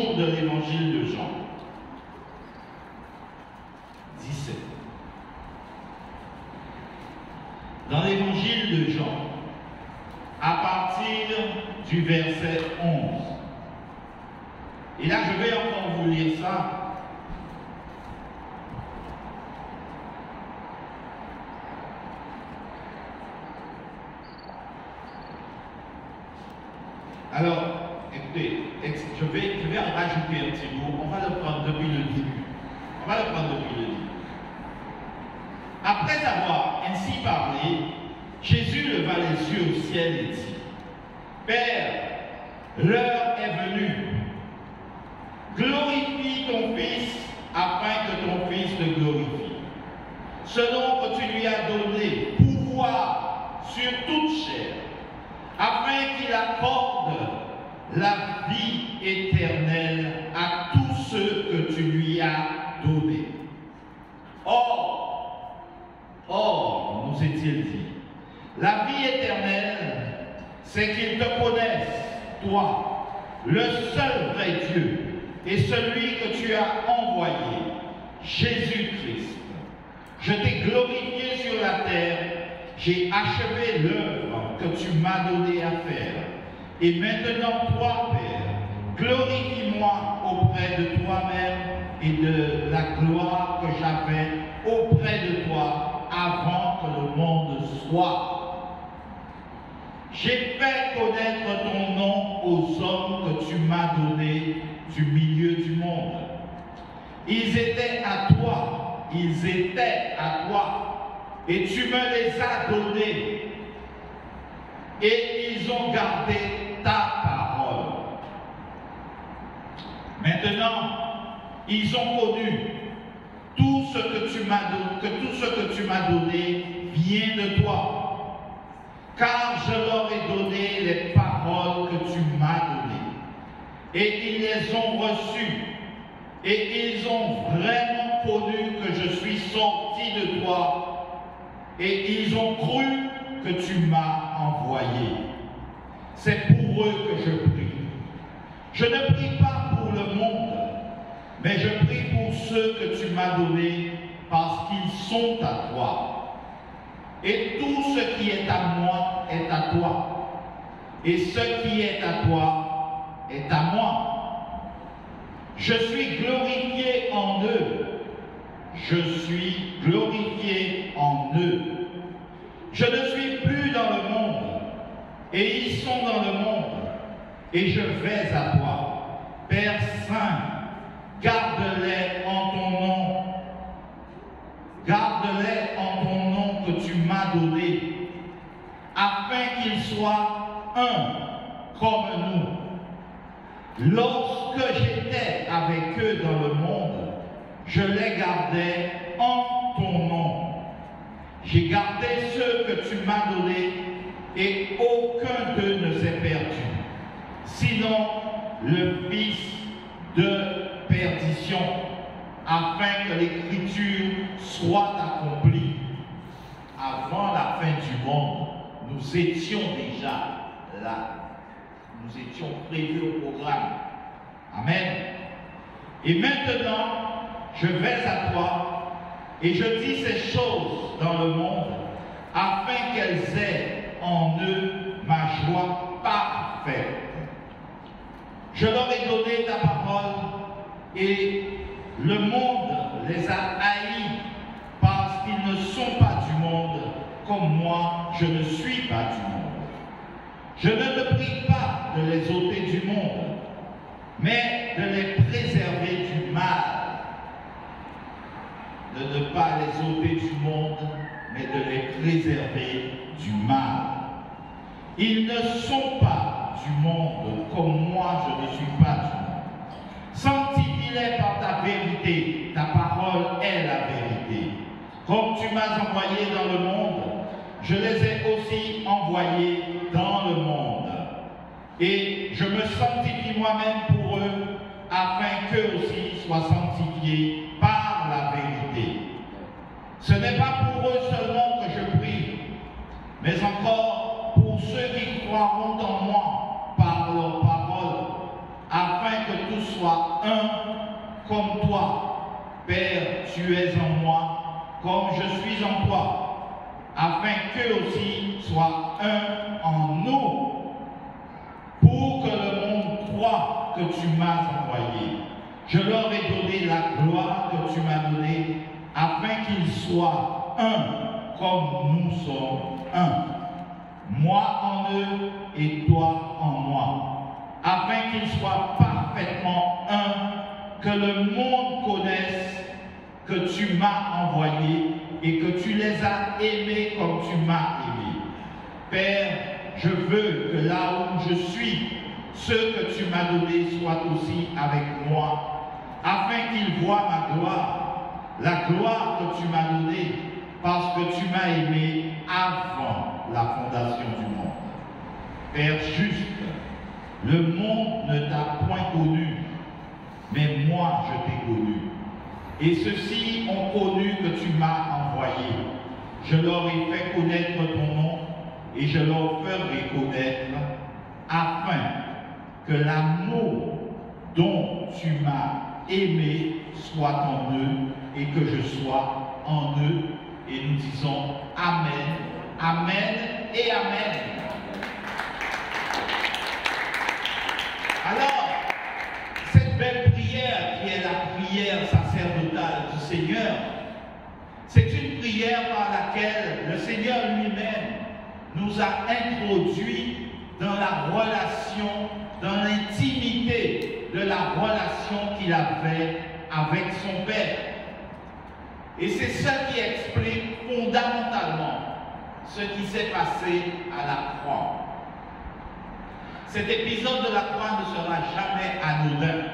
toujours de l'évangile de Jean 17. Dans l'évangile de Jean, à partir du verset 11. Et là, je vais encore vous lire ça. Alors, écoutez, je vais rajouter un petit mot. On va le prendre depuis le début. Après avoir ainsi parlé, Jésus leva les yeux au ciel et dit, Père, l'heure est venue. Glorifie ton Fils afin que ton Fils te glorifie. Selon que tu lui as donné pouvoir sur toute chair, afin qu'il accorde la vie éternelle à tous ceux que tu lui as donnés. Or, nous est-il dit, la vie éternelle, c'est qu'ils te connaissent, toi, le seul vrai Dieu, et celui que tu as envoyé, Jésus-Christ. Je t'ai glorifié sur la terre, j'ai achevé l'œuvre que tu m'as donné à faire. Et maintenant, toi, Père, glorifie-moi auprès de toi-même et de la gloire que j'avais auprès de toi avant que le monde soit. J'ai fait connaître ton nom aux hommes que tu m'as donnés du milieu du monde. Ils étaient à toi, et tu me les as donnés, et ils ont gardé ta parole. Maintenant, ils ont connu tout ce que tu m'as donné vient de toi, car je leur ai donné les paroles que tu m'as données, et ils les ont reçues, et ils ont vraiment connu que je suis sorti de toi, et ils ont cru que tu m'as envoyé. C'est pour eux que je prie. Je ne prie pas pour le monde, mais je prie pour ceux que tu m'as donnés, parce qu'ils sont à toi. Et tout ce qui est à moi est à toi. Et ce qui est à toi est à moi. Je suis glorifié en eux. Je suis glorifié en eux. Je ne suis plus dans le monde, et ils sont dans le monde, et je vais à toi. Père Saint, garde-les en ton nom. Garde-les en ton nom que tu m'as donné, afin qu'ils soient un comme nous. Lorsque j'étais avec eux dans le monde, je les gardais en ton nom. J'ai gardé ceux que tu m'as donnés, et aucun d'eux ne s'est perdu, sinon le fils de perdition, afin que l'écriture soit accomplie. Avant la fin du monde, nous étions déjà là. Nous étions prévus au programme. Amen. Et maintenant, je vais à toi, et je dis ces choses dans le monde, afin qu'elles aient en eux ma joie parfaite. Je leur ai donné ta parole, et le monde les a haïs, parce qu'ils ne sont pas du monde, comme moi, je ne suis pas du monde. Je ne te prie pas de les ôter du monde, mais de les préserver du mal. De ne pas les ôter du monde, mais de les préserver du mal. Ils ne sont pas du monde, comme moi je ne suis pas du monde. Sanctifie-les par ta vérité, ta parole est la vérité. Comme tu m'as envoyé dans le monde, je les ai aussi envoyés dans le monde. Et je me sanctifie moi-même pour eux, afin qu'eux aussi soient sanctifiés par la vérité. Ce n'est pas pour eux seulement que je prie, mais encore pour ceux qui croiront en moi par leur parole, afin que tous soient un comme toi. Père, tu es en moi, comme je suis en toi, afin qu'eux aussi soient un en nous, pour que le monde croie que tu m'as envoyé. Je leur ai donné la gloire que tu m'as donnée, afin qu'ils soient un, comme nous sommes un. Moi en eux et toi en moi, afin qu'ils soient parfaitement un, que le monde connaisse que tu m'as envoyé et que tu les as aimés comme tu m'as aimé. Père, je veux que là où je suis, ceux que tu m'as donnés soient aussi avec moi, afin qu'ils voient ma gloire, la gloire que tu m'as donnée, parce que tu m'as aimé avant la fondation du monde. Père juste, le monde ne t'a point connu, mais moi je t'ai connu. Et ceux-ci ont connu que tu m'as envoyé. Je leur ai fait connaître ton nom et je leur ferai connaître, afin que l'amour dont tu m'as aimé soit en eux et que je sois en eux. Et nous disons Amen, Amen et Amen. Alors, cette belle prière qui est la prière sacerdotale du Seigneur, c'est une prière par laquelle le Seigneur lui-même nous a introduits dans la relation, dans l'intimité de la relation qu'il avait avec son Père. Et c'est ça qui explique fondamentalement ce qui s'est passé à la croix. Cet épisode de la croix ne sera jamais anodin.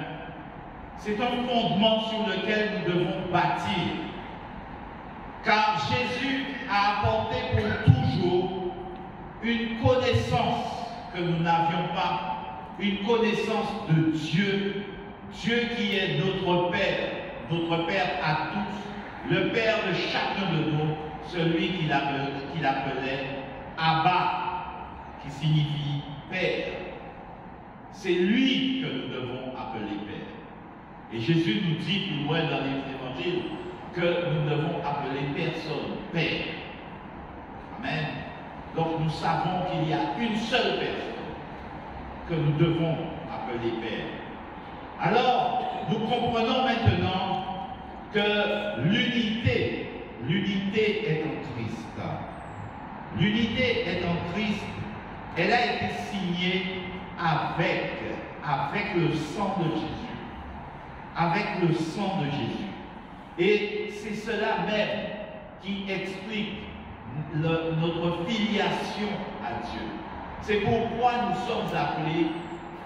C'est un fondement sur lequel nous devons bâtir. Car Jésus a apporté pour toujours une connaissance que nous n'avions pas, une connaissance de Dieu, Dieu qui est notre Père à tous, le Père de chacun de nous, celui qu'il appelait Abba, qui signifie Père. C'est lui que nous devons appeler Père. Et Jésus nous dit plus loin dans les évangiles que nous devons appeler personne Père. Amen. Donc nous savons qu'il y a une seule personne que nous devons appeler Père. Alors, nous comprenons maintenant que l'unité est en Christ. L'unité est en Christ. Elle a été signée avec le sang de Jésus. Avec le sang de Jésus. Et c'est cela même qui explique notre filiation à Dieu. C'est pourquoi nous sommes appelés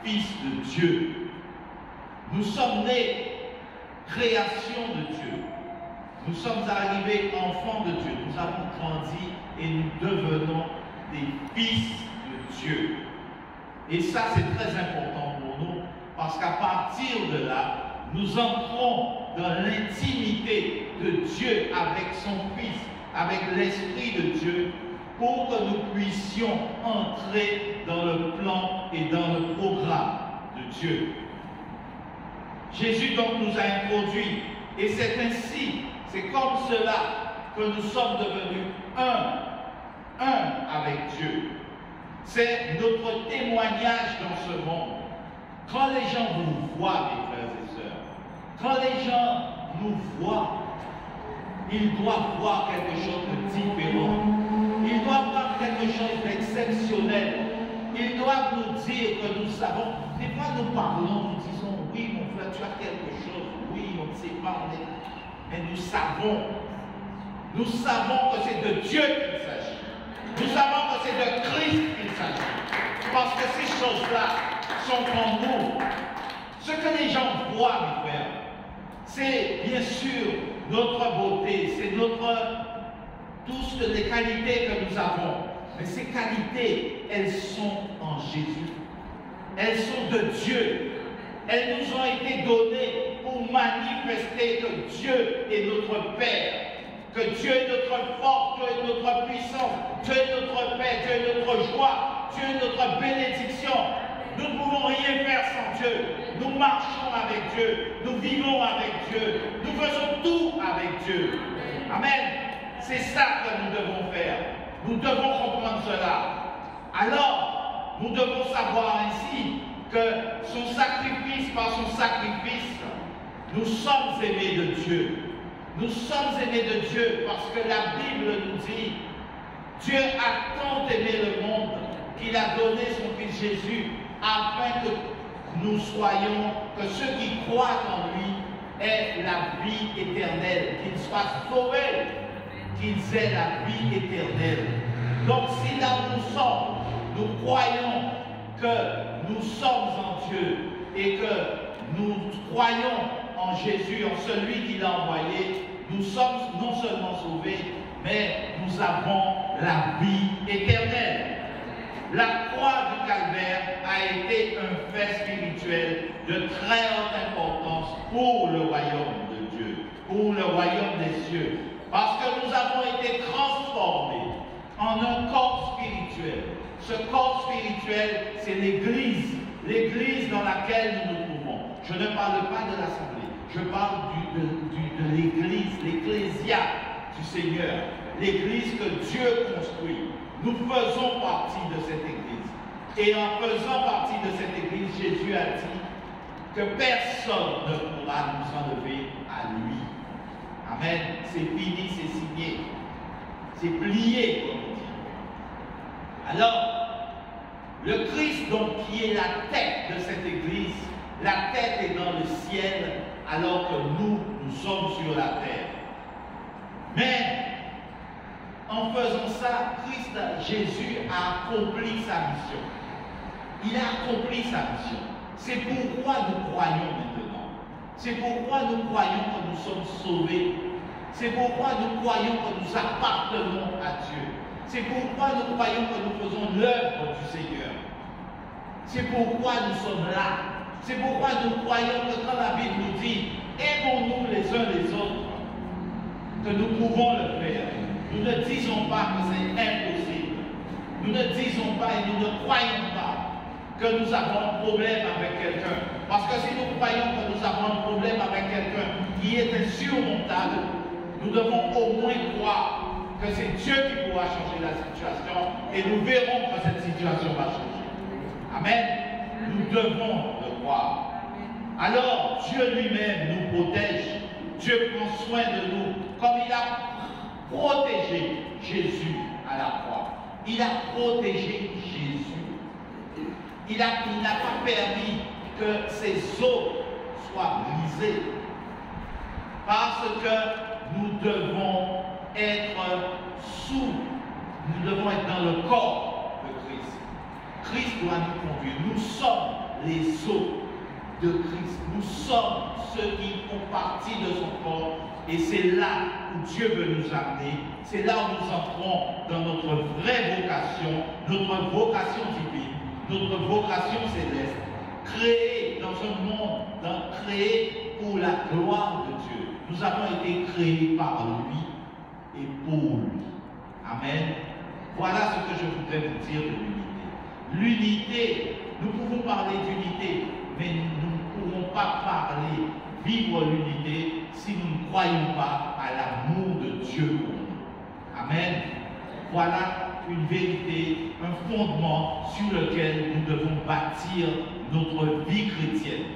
fils de Dieu. Nous sommes nés création de Dieu. Nous sommes arrivés enfants de Dieu. Nous avons grandi et nous devenons des fils de Dieu. Et ça, c'est très important pour nous, parce qu'à partir de là, nous entrons dans l'intimité de Dieu avec son Fils, avec l'Esprit de Dieu, pour que nous puissions entrer dans le plan et dans le programme de Dieu. Jésus donc nous a introduits, et c'est ainsi, c'est comme cela que nous sommes devenus un avec Dieu. C'est notre témoignage dans ce monde. Quand les gens vous voient, mes frères et sœurs, quand les gens nous voient, ils doivent voir quelque chose de différent. Ils doivent voir quelque chose d'exceptionnel. Ils doivent nous dire que nous savons. Des fois, nous parlons, nous disons, oui, mon frère, tu as quelque chose. Oui, on ne sait pas, mais nous savons. Nous savons que c'est de Dieu qu'il s'agit. Nous savons que c'est de Christ qu'il s'agit. Parce que ces choses-là sont en nous. Ce que les gens voient, mes frères, c'est bien sûr notre beauté, c'est tous les qualités que nous avons. Mais ces qualités, elles sont en Jésus. Elles sont de Dieu. Elles nous ont été données pour manifester que Dieu est notre Père, que Dieu est notre force, Dieu est notre puissance, Dieu est notre paix, Dieu est notre joie, Dieu est notre bénédiction. Nous ne pouvons rien faire sans Dieu. Nous marchons avec Dieu. Nous vivons avec Dieu. Nous faisons tout avec Dieu. Amen. C'est ça que nous devons faire. Nous devons comprendre cela. Alors, nous devons savoir ainsi que son sacrifice, par son sacrifice, nous sommes aimés de Dieu. Nous sommes aimés de Dieu parce que la Bible nous dit Dieu a tant aimé le monde qu'il a donné son Fils Jésus afin que nous soyons, que ceux qui croient en lui aient la vie éternelle, qu'ils soient sauvés, qu'ils aient la vie éternelle. Donc si là où nous sommes, nous croyons que nous sommes en Dieu et que nous croyons en Jésus, en celui qui l'a envoyé, nous sommes non seulement sauvés, mais nous avons la vie éternelle. La croix du Calvaire a été un fait spirituel de très haute importance pour le royaume de Dieu, pour le royaume des cieux, parce que nous avons été transformés en un corps spirituel. Ce corps spirituel, c'est l'Église, l'Église dans laquelle nous nous trouvons. Je ne parle pas de l'Assemblée, je parle de l'Église, l'Ecclésia du Seigneur, l'Église que Dieu construit. Nous faisons partie de cette Église. Et en faisant partie de cette Église, Jésus a dit que personne ne pourra nous enlever à lui. Amen. C'est fini, c'est signé. C'est plié, comme on dit. Alors, le Christ, donc, qui est la tête de cette Église, la tête est dans le ciel, alors que nous sommes sur la terre. Mais, en faisant ça, Christ, Jésus a accompli sa mission. Il a accompli sa mission. C'est pourquoi nous croyons maintenant. C'est pourquoi nous croyons que nous sommes sauvés. C'est pourquoi nous croyons que nous appartenons à Dieu. C'est pourquoi nous croyons que nous faisons l'œuvre du Seigneur. C'est pourquoi nous sommes là. C'est pourquoi nous croyons que quand la Bible nous dit « aimons-nous les uns les autres », que nous pouvons le faire. Nous ne disons pas que c'est impossible. Nous ne disons pas et nous ne croyons pas que nous avons un problème avec quelqu'un. Parce que si nous croyons que nous avons un problème avec quelqu'un qui est insurmontable, nous devons au moins croire que c'est Dieu qui pourra changer la situation et nous verrons que cette situation va changer. Amen. Nous devons le croire. Alors, Dieu lui-même nous protège. Dieu prend soin de nous comme il a protégé Jésus à la croix. Il a protégé Jésus. Il n'a pas permis que ses os soient brisés. Parce que nous devons être nous devons être dans le corps de Christ. Christ doit nous conduire. Nous sommes les os de Christ. Nous sommes ceux qui font partie de son corps. Et c'est là où Dieu veut nous amener. C'est là où nous entrons dans notre vraie vocation, notre vocation divine, notre vocation céleste. Créés dans un monde, créés pour la gloire de Dieu. Nous avons été créés par lui et pour lui. Amen. Voilà ce que je voudrais vous dire de l'unité. L'unité, nous pouvons parler d'unité, mais nous ne pourrons pas parler, vivre l'unité si nous ne croyons pas à l'amour de Dieu pour nous. Amen. Voilà une vérité, un fondement sur lequel nous devons bâtir notre vie chrétienne.